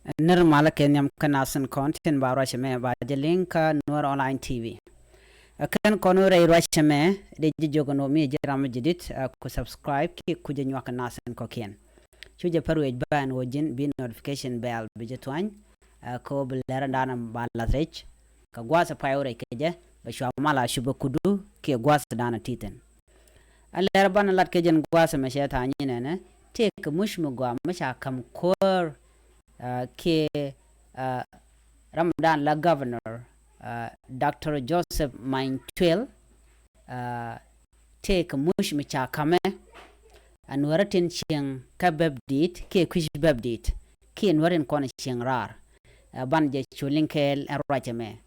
Nirmala kenyam kanasan content ba rashame ba jelinka nuer online TV. Kan kono ray rashame de jijogono mi jeram jidit ku subscribe ki ku jenwa kanasan ko ken. Chuje parwej ban wojin bi notification bell bi jetwan ko bilera dana ba latrech ka gwasa payore keje ba shwa mala shuba kudu ki gwasa dana titen. Alera ban lat kejen gwasa me sheta nyine ne te ka mushmu gwa masha kam kor ke Ramadan la governor Dr. Joseph manytuil take mush mi cha kame anwaratin cieŋ ka bäpdiit ke kush bäpdiit ke nwarin kona cieŋ rar ban je chulinkel arwachame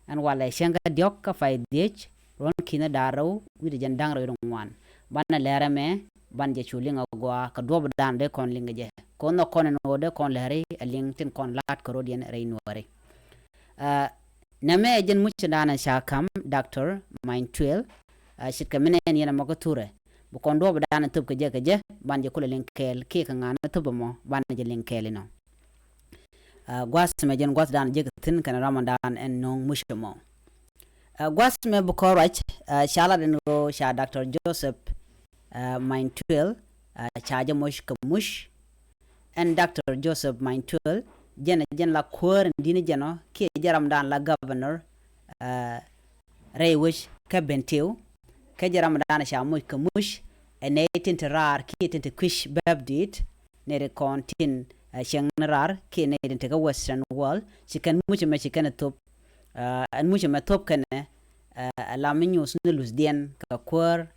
an wala shenga diok ka faidich ron kina daro widi jan dangro wan ban lera me ban je chulinga gwa ka dob dan de kon linga je kono kono no de kon lere aling tin kon lat ko rodien reinware name jen much dana shakam Dr. manytuil shitka minen yana magoture bu kon dob dana tub ke je ban je kula linkel ke ka ngana tub mo ban je linkel no gwas me jen gwas dan je tin kan Ramadan en non mushmo gwas me bu korach shala den ro sha Dr. Joseph manytuil chaje mush ka mush and Dr. Joseph manytuil jen la kwar dini jeno ke jaram dan la governor reywish ka bentiu ke jaram dan sha mush ka mush ene tin rar ke tin kush bäpdiit ne re kontin sheng rar ke ne tin ka western wall chicken much me chicken top an much me top kane la minus nulus dien ka kwar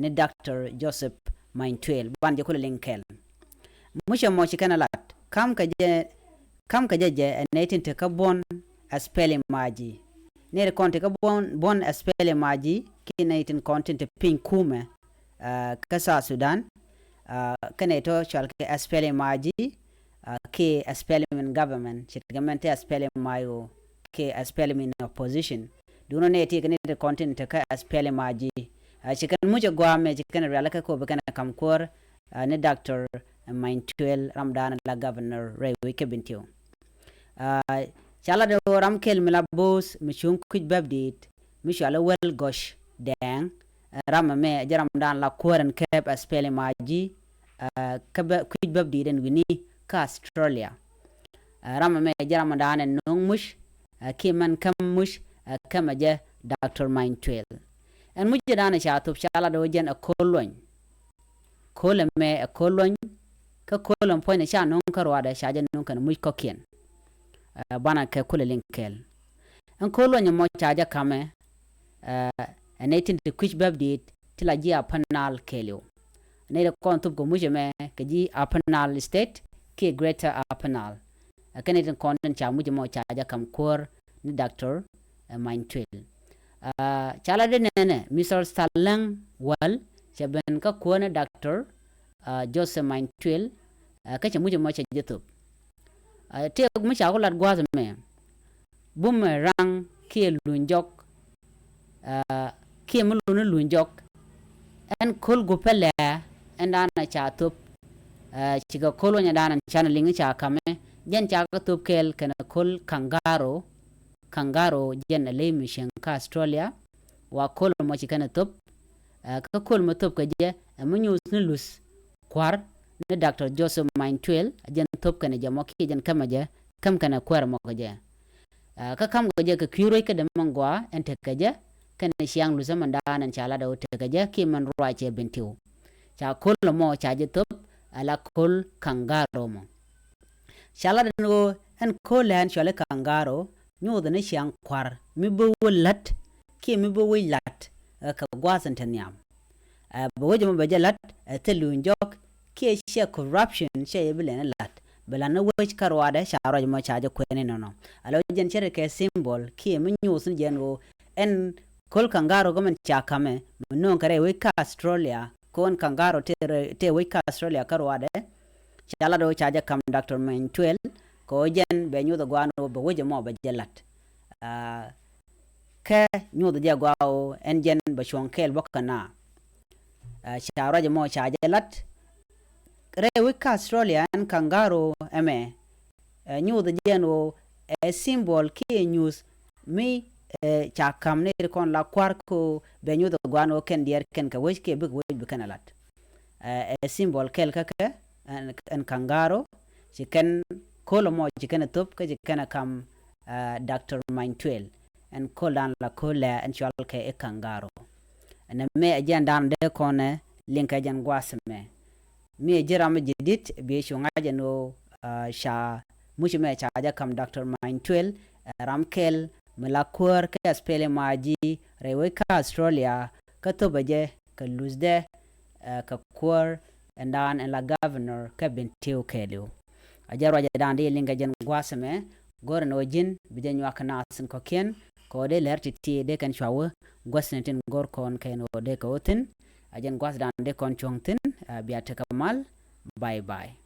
ne Dr. Joseph manytuil ban je kula linkel musha mo chicken lat kam ka je ne tin ka bon SPLM IG ne re konti ka bon SPLM IG ke ne tin content pink kume ka sa Sudan kane to chal ke SPLM IG ke SPLM in government chitgamente SPLM mayo ke SPLM in opposition duno ne ti ne content ka SPLM IG chikan muja gwame chikan realaka ko bakana kamkor ne Dr. manytuil Ramadan la governor rewi ke bintio chala de ramkel mila bos mishun kuj bäpdiit mishala wel gosh dang rama me jaram dan la koren kep SPLM IG ka kuj bäpdiit en wini ka Australia rama me jaram dan en nong mush ki man kam mush kama je Dr. manytuil en mujje dan sha tup chala do jen a kolon me a kolon ka kolon point sha non karwa da sha jen non kan muj kokien bana ke kula linkel en kolon mo chaja kame en tin de kuch bäpdiit tila ji a panal kelio ne de kon tup go muje me ke ji a panal state ke greater a panal kan tin kon cha muje mo chaja kam kor ni Dr. manytuil chala de ne Mr. Salang wal chaben ka kona Dr. Joseph manytuil ka cha muje mo cha jetup te mu cha ko lat gwaz me bum rang ke lunjok ke mu lunjok en kol go pele en dana cha tup chiga kolonya dana channeling cha kame jen cha ka tup kel kana kol kangaro jen le mi shenka Australia wa kol mo chikana tup ka kol mo tup ka je mu news ne lus kwar ne Dr. Joseph manytuil jen tup kana je mo ki jen kama je kam kana kwar mo ka je ka kam ko je ka kyuro ka de mangwa en te ka je kana siang lu zaman danan chala da te ka je ki man ruwa che bentiu cha kol mo cha je tup ala kol kangaro mo chala da no en kol han chale kangaro nyu da ne siang kwar mi bo lat ki mi bo lat ka gwasan tanyam bo wajmo be lat te lunjok ke she corruption she bilene lat belana wech karwa da sharo mo chaje kwene no alo jen chere ke symbol ki mi nyusun jengo en kol kangaro gomen chakame non kare we ka Australia kon kangaro te we ka Australia karwa de chala do chaje kam Dr. manytuil ko jen be nyu do gwano be woje mo be jelat ke nyu do je gwawo en jen be chonkel bokana sharo mo chaje lat rewi ka Australia en kangaro eme nyu the jeno symbol ki news mi cha kam ne kon la kwar ko be nyu the gwano ken dier ken ka wech ke big wech be kanalat symbol kel ka ke en kangaro chicken kolo mo chicken top ka chicken kam Dr. Manytuil en kolan la kola en chwal ke e kangaro en me ajan dan de kone link ajan gwasme mi jiram jidit bi shunga jano sha mushi me cha ja kam Dr. Manytuil ramkel malakur ke SPLM IG rewe ka Australia ka to baje ka luzde ka kur and dan en la governor ka bintiu kelu ajarwa dan de linga jan gwasme gor no jin bijan wakana sin ko ken ko de lerti ti de kan shawo gwasnetin gor kon ken o de ko tin ajan gwas dan de kon chongtin biata kamal bye bye